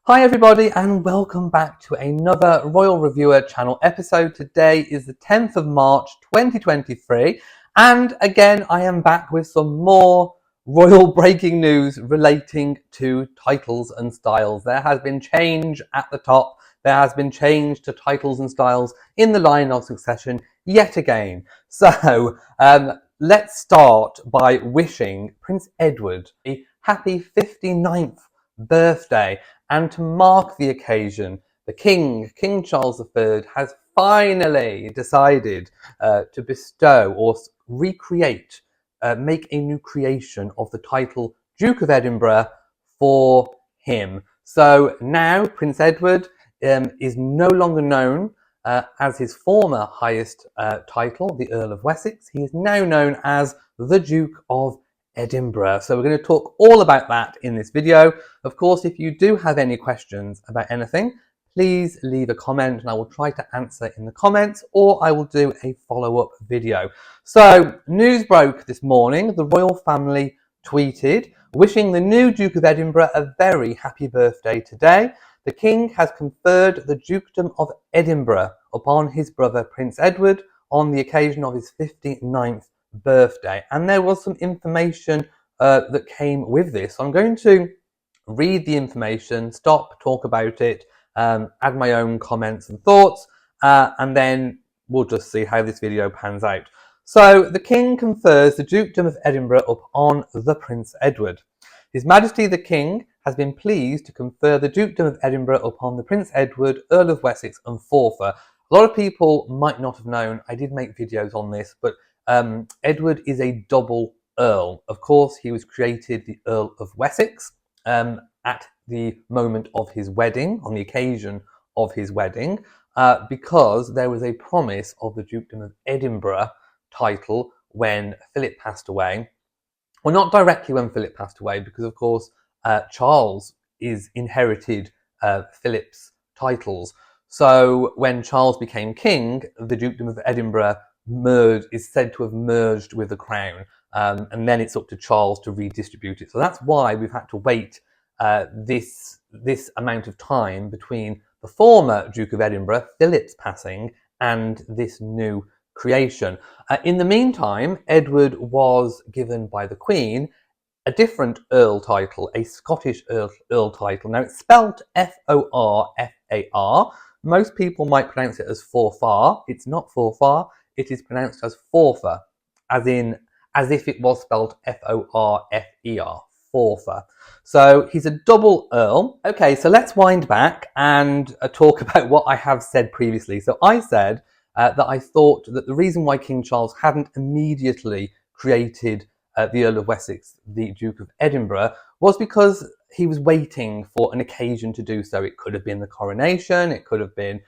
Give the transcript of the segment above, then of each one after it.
Hi everybody and welcome back to another Royal Reviewer channel episode. Today is the 10th of March 2023 and again I am back with some more royal breaking news relating to titles and styles. There has been change at the top, there has been change to titles and styles in the line of succession yet again. So let's start by wishing Prince Edward a happy 59th birthday. And to mark the occasion, the King Charles III, has finally decided to bestow or recreate, make a new creation of the title Duke of Edinburgh for him. So now Prince Edward is no longer known as his former highest title, the Earl of Wessex. He is now known as the Duke of Edinburgh. So we're going to talk all about that in this video. Of course, if you do have any questions about anything, please leave a comment and I will try to answer in the comments, or I will do a follow-up video. So news broke this morning. The royal family tweeted wishing the new Duke of Edinburgh a very happy birthday today. The King has conferred the Dukedom of Edinburgh upon his brother Prince Edward on the occasion of his 59th birthday, and there was some information that came with this. So I'm going to read the information, stop, talk about it, add my own comments and thoughts, and then we'll just see how this video pans out. So the King confers the Dukedom of Edinburgh upon the Prince Edward. His Majesty the King has been pleased to confer the Dukedom of Edinburgh upon the Prince Edward, Earl of Wessex and Forfar. A lot of people might not have known, I did make videos on this, but Edward is a double Earl. Of course, he was created the Earl of Wessex at the moment of his wedding, on the occasion of his wedding, because there was a promise of the Dukedom of Edinburgh title when Philip passed away. Well, not directly when Philip passed away, because of course Charles inherited Philip's titles. So when Charles became king, the Dukedom of Edinburgh is said to have merged with the crown, and then it's up to Charles to redistribute it. So that's why we've had to wait this amount of time between the former Duke of Edinburgh, Philip's passing, and this new creation. In the meantime, Edward was given by the Queen a different Earl title, a Scottish Earl title. Now it's spelt F-O-R-F-A-R. Most people might pronounce it as Forfar. It's not Forfar. It is pronounced as Forfar, as if it was spelled F-O-R-F-E-R, Forfar. So he's a double Earl. Okay, so let's wind back and talk about what I have said previously. So I said that I thought that the reason why King Charles hadn't immediately created the Earl of Wessex the Duke of Edinburgh was because he was waiting for an occasion to do so. It could have been the coronation, it could have been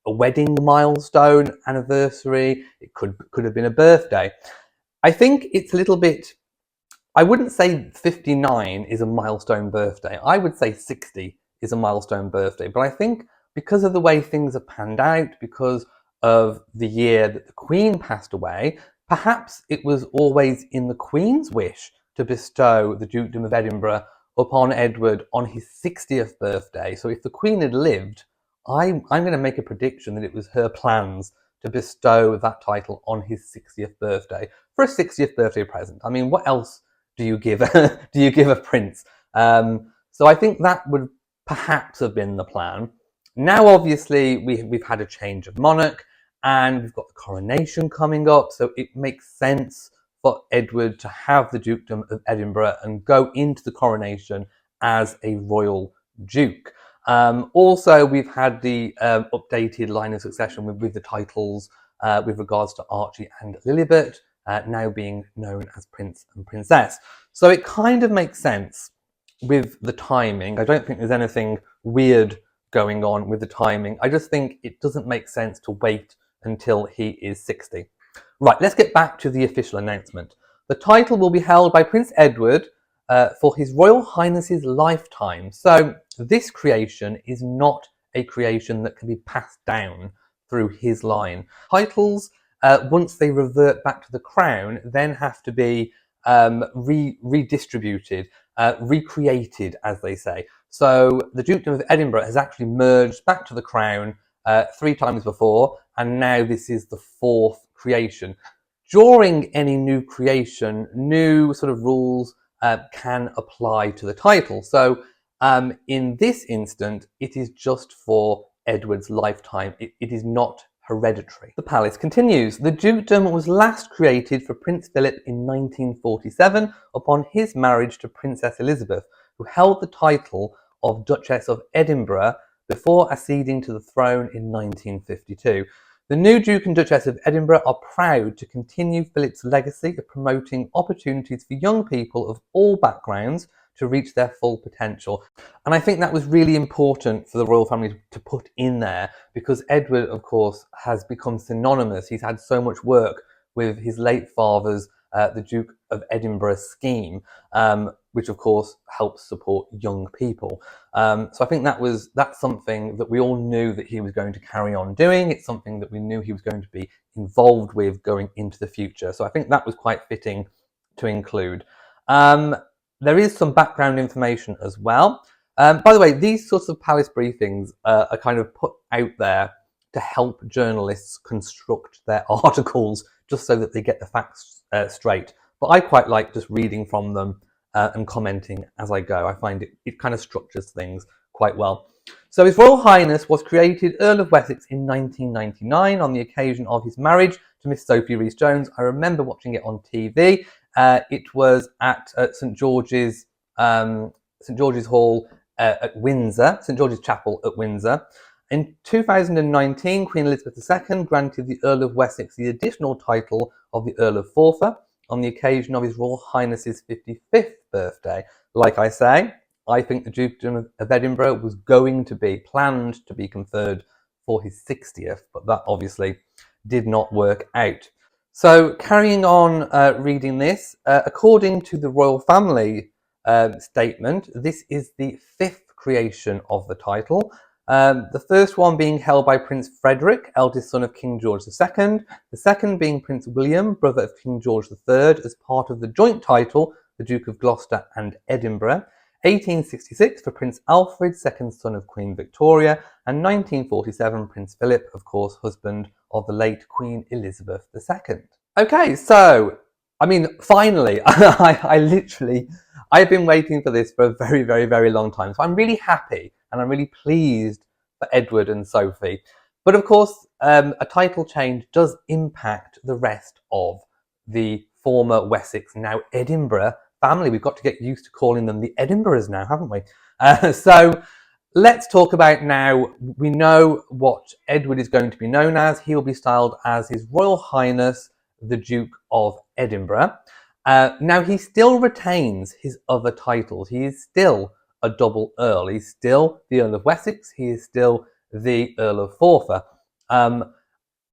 a wedding milestone anniversary, it could have been a birthday. I think it's a little bit, I wouldn't say 59 is a milestone birthday. I would say 60 is a milestone birthday. But I think because of the way things have panned out, because of the year that the Queen passed away, perhaps it was always in the Queen's wish to bestow the Dukedom of Edinburgh upon Edward on his 60th birthday. So if the Queen had lived, I'm going to make a prediction that it was her plans to bestow that title on his 60th birthday for a 60th birthday present. I mean, what else do you give a prince? So I think that would perhaps have been the plan. Now, obviously, we've had a change of monarch and we've got the coronation coming up, so it makes sense for Edward to have the Dukedom of Edinburgh and go into the coronation as a royal duke. Also, we've had the updated line of succession with the titles with regards to Archie and Lilibet, now being known as Prince and Princess. So it kind of makes sense with the timing. I don't think there's anything weird going on with the timing. I just think it doesn't make sense to wait until he is 60. Right, let's get back to the official announcement. The title will be held by Prince Edward for His Royal Highness's lifetime. So this creation is not a creation that can be passed down through his line. Titles, once they revert back to the crown, then have to be redistributed, recreated, as they say. So the Dukedom of Edinburgh has actually merged back to the crown 3 times before, and now this is the 4th creation. During any new creation, new sort of rules can apply to the title. So in this instant, it is just for Edward's lifetime. It is not hereditary. The palace continues. The dukedom was last created for Prince Philip in 1947 upon his marriage to Princess Elizabeth, who held the title of Duchess of Edinburgh before acceding to the throne in 1952. The new Duke and Duchess of Edinburgh are proud to continue Philip's legacy of promoting opportunities for young people of all backgrounds to reach their full potential. And I think that was really important for the royal family to put in there, because Edward, of course, has become synonymous. He's had so much work with his late father's, the Duke of Edinburgh scheme, which of course helps support young people. So I think that's something that we all knew that he was going to carry on doing. It's something that we knew he was going to be involved with going into the future. So I think that was quite fitting to include. There is some background information as well. By the way, these sorts of palace briefings are kind of put out there to help journalists construct their articles just so that they get the facts straight. But I quite like just reading from them and commenting as I go. I find it kind of structures things quite well. So His Royal Highness was created Earl of Wessex in 1999 on the occasion of his marriage to Miss Sophie Rhys-Jones. I remember watching it on TV. It was at St George's Hall at Windsor, St George's Chapel at Windsor. In 2019, Queen Elizabeth II granted the Earl of Wessex the additional title of the Earl of Forfar on the occasion of His Royal Highness's 55th birthday. Like I say, I think the Dukedom of Edinburgh was going to be planned to be conferred for his 60th, but that obviously did not work out. So carrying on reading this, according to the royal family statement, this is the 5th creation of the title. The first one being held by Prince Frederick, eldest son of King George II. The second being Prince William, brother of King George III, as part of the joint title, the Duke of Gloucester and Edinburgh. 1866 for Prince Alfred, second son of Queen Victoria, and 1947 Prince Philip, of course, husband of the late Queen Elizabeth II. Okay, so, I mean, finally, I've been waiting for this for a very, very, very long time. So I'm really happy and I'm really pleased for Edward and Sophie. But of course, a title change does impact the rest of the former Wessex, now Edinburgh family. We've got to get used to calling them the Edinburghs now, haven't we? So let's talk about now, we know what Edward is going to be known as. He will be styled as His Royal Highness, the Duke of Edinburgh. Now, he still retains his other titles. He is still a double Earl. He's still the Earl of Wessex. He is still the Earl of Forfar.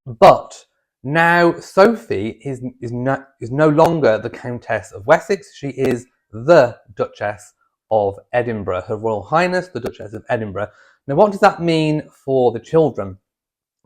But now Sophie is no longer the Countess of Wessex. She is the Duchess of Edinburgh, Her Royal Highness, the Duchess of Edinburgh. Now, what does that mean for the children?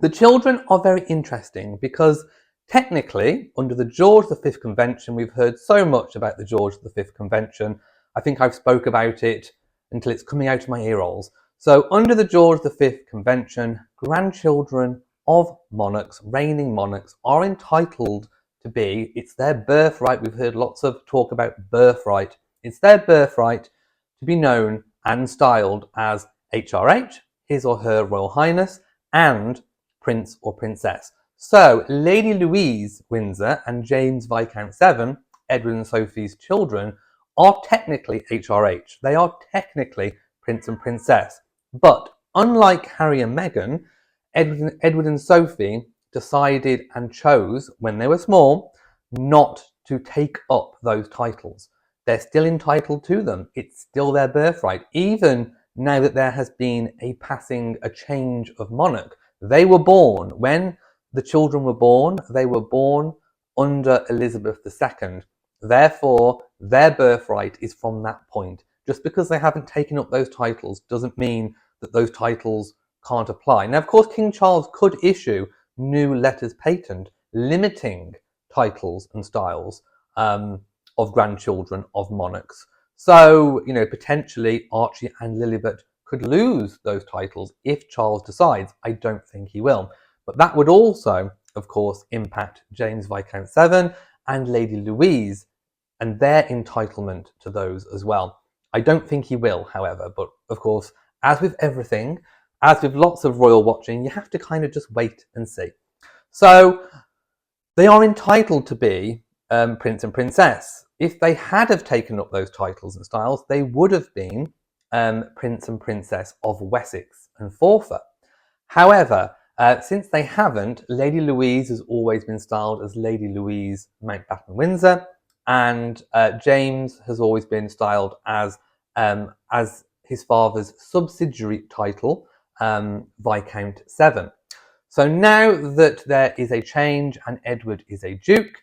The children are very interesting because technically, under the George V Convention, we've heard so much about the George V Convention. I think I've spoke about it until it's coming out of my ear holes. So under the George V Convention, grandchildren of monarchs, reigning monarchs, are entitled to be, it's their birthright. We've heard lots of talk about birthright. It's their birthright to be known and styled as HRH, His or Her Royal Highness, and Prince or Princess. So Lady Louise Windsor and James Viscount Severn, Edward and Sophie's children, are technically HRH. They are technically Prince and Princess. But unlike Harry and Meghan, Edward and Sophie decided and chose, when they were small, not to take up those titles. They're still entitled to them. It's still their birthright. Even now that there has been a change of monarch. They were born, when the children were born, they were born under Elizabeth II. Therefore, their birthright is from that point. Just because they haven't taken up those titles doesn't mean that those titles can't apply. Now, of course, King Charles could issue new letters patent limiting titles and styles of grandchildren of monarchs. So, potentially Archie and Lilibet could lose those titles if Charles decides. I don't think he will. But that would also, of course, impact James Viscount Severn and Lady Louise and their entitlement to those as well. I don't think he will, however, but of course, as with everything, as with lots of royal watching, you have to kind of just wait and see. So they are entitled to be Prince and Princess. If they had have taken up those titles and styles, they would have been Prince and Princess of Wessex and Forfar. However, since they haven't, Lady Louise has always been styled as Lady Louise Mountbatten Windsor, and James has always been styled as his father's subsidiary title, Viscount Severn. So now that there is a change and Edward is a Duke,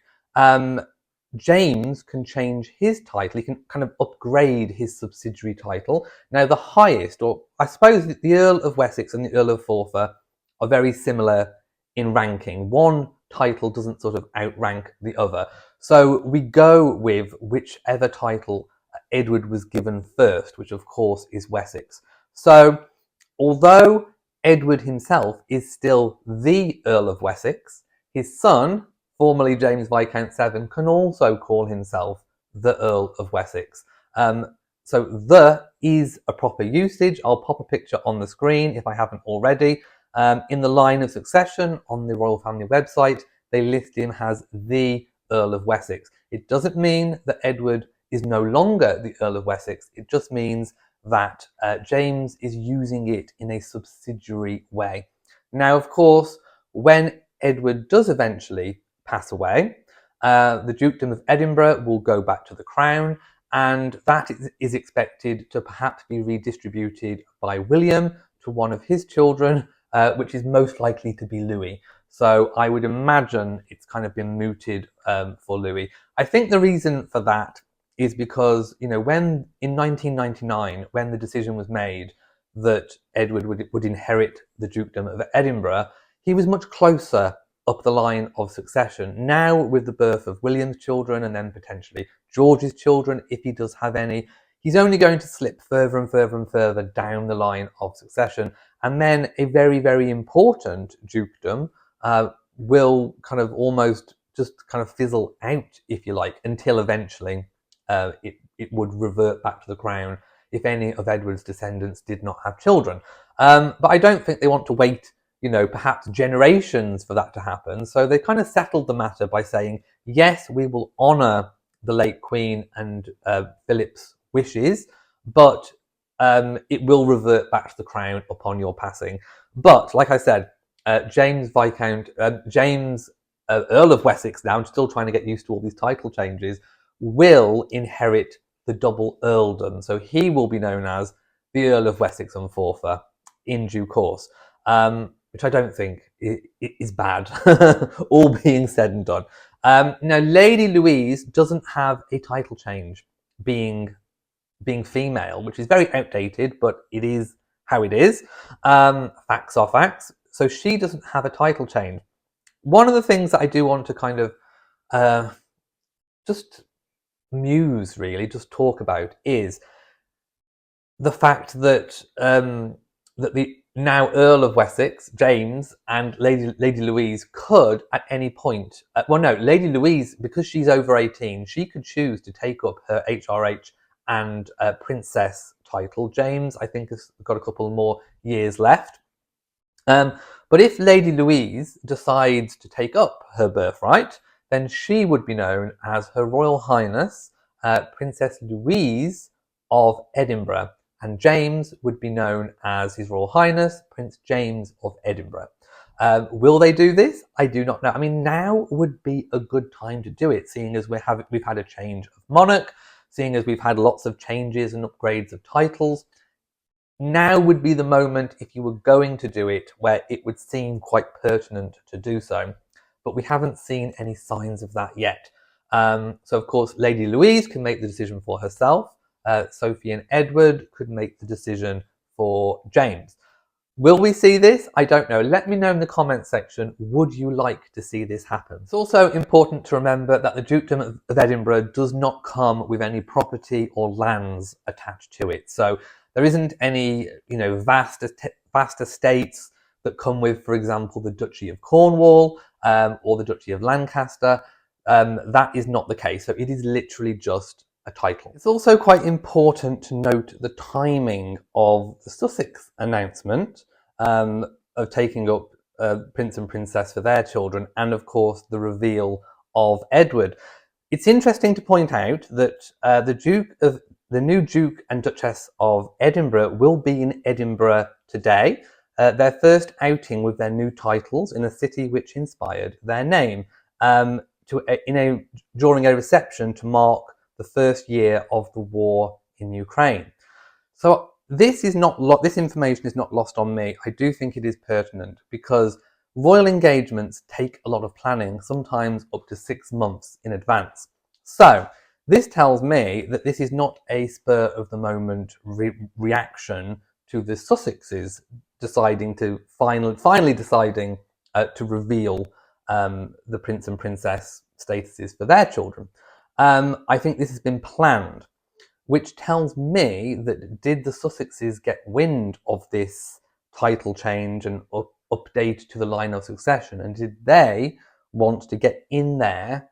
James can change his title. He can kind of upgrade his subsidiary title. Now, the highest, or I suppose the Earl of Wessex and the Earl of Forfar are very similar in ranking. One title doesn't sort of outrank the other. So we go with whichever title Edward was given first, which of course is Wessex. So although Edward himself is still the Earl of Wessex, his son, formerly James Viscount Severn, can also call himself the Earl of Wessex. So the is a proper usage. I'll pop a picture on the screen if I haven't already. In the line of succession on the Royal Family website, they list him as the Earl of Wessex. It doesn't mean that Edward is no longer the Earl of Wessex. It just means that James is using it in a subsidiary way. Now, of course, when Edward does eventually pass away, the Dukedom of Edinburgh will go back to the Crown, and that is expected to perhaps be redistributed by William to one of his children, which is most likely to be Louis. So I would imagine it's kind of been mooted for Louis. I think the reason for that is because, when in 1999, when the decision was made that Edward would inherit the Dukedom of Edinburgh, he was much closer up the line of succession. Now, with the birth of William's children and then potentially George's children, if he does have any, he's only going to slip further and further and further down the line of succession. And then a very, very important dukedom will kind of almost just kind of fizzle out, if you like, until eventually it would revert back to the crown if any of Edward's descendants did not have children. But I don't think they want to wait, perhaps generations for that to happen. So they kind of settled the matter by saying, yes, we will honour the late Queen and Philip's wishes, but it will revert back to the crown upon your passing. But like I said, James Earl of Wessex, now I'm still trying to get used to all these title changes, will inherit the double earldom. So he will be known as the Earl of Wessex and Forfar in due course, which I don't think is bad, all being said and done. Now, Lady Louise doesn't have a title change, being female, which is very outdated, but it is how it is. Facts are facts. So she doesn't have a title change. One of the things that I do want to kind of just muse, really, just talk about, is the fact that that the now Earl of Wessex, James, and Lady Louise could at any point, Lady Louise, because she's over 18, she could choose to take up her HRH and princess title. James, I think, has got a couple more years left. But if Lady Louise decides to take up her birthright, then she would be known as Her Royal Highness Princess Louise of Edinburgh, and James would be known as His Royal Highness Prince James of Edinburgh. Will they do this? I do not know. I mean, now would be a good time to do it, seeing as we've had a change of monarch, seeing as we've had lots of changes and upgrades of titles. Now would be the moment, if you were going to do it, where it would seem quite pertinent to do so. But we haven't seen any signs of that yet. So, of course, Lady Louise can make the decision for herself. Sophie and Edward could make the decision for James. Will we see this? I don't know. Let me know in the comments section, would you like to see this happen? It's also important to remember that the Dukedom of Edinburgh does not come with any property or lands attached to it. So there isn't any, vast estates that come with, for example, the Duchy of Cornwall or the Duchy of Lancaster. That is not the case. So it is literally just a title. It's also quite important to note the timing of the Sussex announcement of taking up Prince and Princess for their children, and of course the reveal of Edward. It's interesting to point out that the new Duke and Duchess of Edinburgh will be in Edinburgh today. Their first outing with their new titles in a city which inspired their name, during a reception to mark the first year of the war in Ukraine. So this information is not lost on me. I do think it is pertinent because royal engagements take a lot of planning, sometimes up to 6 months in advance. So this tells me that this is not a spur of the moment reaction to the Sussexes deciding to finally deciding to reveal the Prince and Princess statuses for their children. I think this has been planned, which tells me that did the Sussexes get wind of this title change and update to the line of succession, and did they want to get in there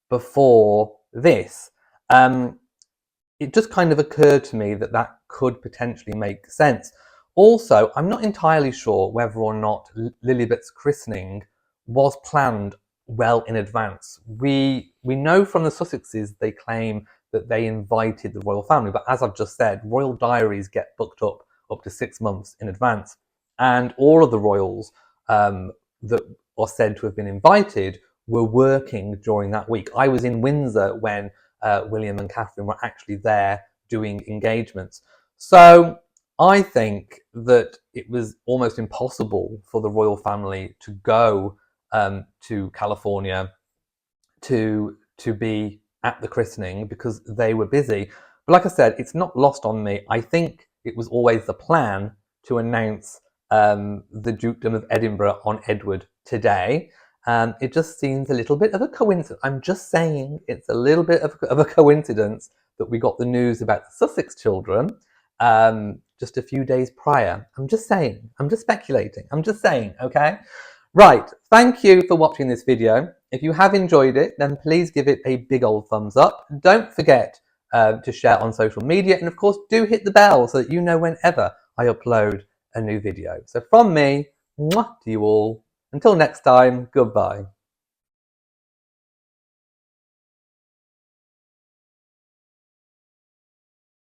before this? It just kind of occurred to me that that could potentially make sense. Also, I'm not entirely sure whether or not Lilibet's christening was planned well in advance. We know from the Sussexes they claim that they invited the royal family, but as I've just said, royal diaries get booked up to 6 months in advance, and all of the royals that are said to have been invited were working during that week. I was in Windsor when William and Catherine were actually there doing engagements. So I think that it was almost impossible for the royal family to go to California to be at the christening because they were busy. But like I said, it's not lost on me. I think it was always the plan to announce the Dukedom of Edinburgh on Edward today. It just seems a little bit of a coincidence. I'm just saying it's a little bit of a coincidence that we got the news about the Sussex children just a few days prior. I'm just saying. I'm just speculating. I'm just saying, okay? Right, thank you for watching this video. If you have enjoyed it, then please give it a big old thumbs up. Don't forget to share on social media, and of course do hit the bell so that you know whenever I upload a new video. So from me, mwah, to you all. Until next time, goodbye.